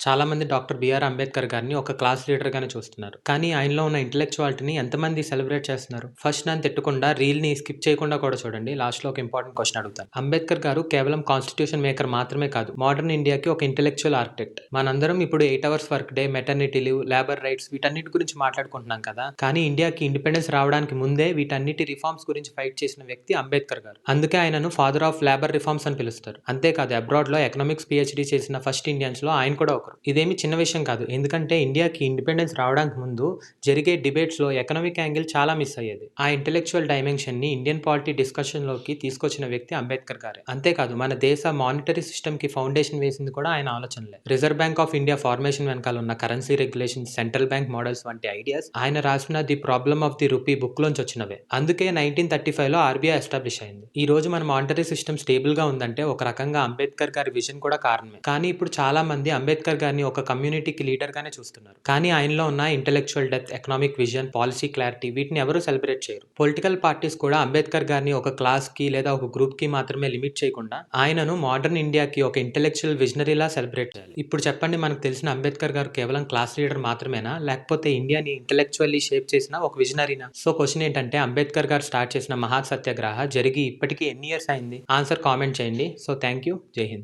చాలా మంది doctor BR Ambedkar గారిని ఒక క్లాస్ లీడర్ గానే చూస్తున్నారు. కానీ ఆయనలో ఉన్న ఇంటెలెక్చువాలిటీని ఎంతమంది సెలబ్రేట్ చేస్తున్నారు? ఫస్ట్ నన్ను తిట్టకుండా రీల్‌ని స్కిప్ చేయకుండా కూడా చూడండి. లాస్ట్‌లో ఒక ఇంపార్టెంట్ క్వెషన్ అడుగుతాను. అంబేద్కర్ గారు కేవలం కాన్స్టిట్యూషన్ మేకర్ మాత్రమే కాదు. మోడర్న్ ఇండియాకి ఒక ఇంటెలెక్చువల్ ఆర్కిటెక్ట్. మనందరం ఇప్పుడు 8 hours work day, maternity leave, labour rights వీటన్నిటి గురించి మాట్లాడుకుంటున్నాం కదా! కానీ ఇండియాకి ఇండిపెండెన్స్ రావడానికి ముందే వీటన్నిటి రిఫార్మ్స్ గురించి ఫైట్ చేసిన వ్యక్తి అంబేద్కర్ గారు. అందుకే ఆయనను ఫాదర్ ఆఫ్ లేబర్ రిఫార్మ్స్ అని పిలుస్తారు. అంతేకాదు అబ్రాడ్‌లో ఎకనామిక్స్ పీహెచ్‌డీ చేసిన ఫస్ట్ ఇండియన్స్‌లో ఆయన కూడా ఒకరు. ఇదేమి చిన్న విషయం కాదు. ఎందుకంటే ఇండియాకి ఇండిపెండెన్స్ రావడానికి ముందు జరిగే డిబేట్స్‌లో ఎకనామిక్ యాంగిల్ చాలా మిస్ అయ్యేది. ఆ ఇంటెలెక్చువల్ డైమెన్షన్‌ని ఇండియన్ పాలిటీ డిస్కషన్‌లోకి తీసుకొచ్చిన వ్యక్తి అంబేద్కర్ గారే. అంతేకాదు మన దేశ మానిటరీ సిస్టమ్‌కి ఫౌండేషన్ వేసింది కూడా ఆయన ఆలోచనలే. Reserve bank of India formation వెనకాల ఉన్న currency regulations, central bank models వంటి ఐడియాస్ ఆయన రాసిన the problem of the rupee book లోంచి వచ్చినవే. అందుకే 1935లో ఆర్బీఐ ఎస్టాబ్లిష్ అయింది. ఈ రోజు మన మానిటరీ సిస్టమ్ స్టేబుల్ గా ఉందంటే ఒక రకంగా అంబేద్కర్ గారి విజన్ కూడా కారణమే. కానీ ఇప్పుడు చాలా మంది అంబేద్కర్ గారిని ఒక కమ్యూనిటీకి లీడర్ గానే చూస్తున్నారు. కానీ ఆయనలో ఉన్న intellectual depth, economic vision, policy clarity వీటిని ఎవరూ సెలబ్రేట్ చేయరు. పొలిటికల్ పార్టీస్ కూడా అంబేద్కర్ గారిని ఒక క్లాస్ కి లేదా ఒక గ్రూప్ కి మాత్రమే లిమిట్ చేయకుండా ఆయనను మోడర్న్ ఇండియాకి ఒక ఇంటెలెక్చువల్ విజనరీలా సెలబ్రేట్ చేయాలి. ఇప్పుడు చెప్పండి, మనకు తెలిసిన అంబేద్కర్ గారు కేవలం క్లాస్ లీడర్ మాత్రమేనా, లేకపోతే ఇండియాని ఇంటెలెక్చువల్లీ షేప్ చేసిన ఒక విజనరీనా? సో క్వశ్చన్ ఏంటంటే, అంబేద్కర్ గారు స్టార్ట్ చేసిన మహా సత్యాగ్రహ జరిగి ఇప్పటికీ ఎన్ని ఇయర్స్ అయింది? ఆన్సర్ కామెంట్ చేయండి. So thank you. జై హింద్.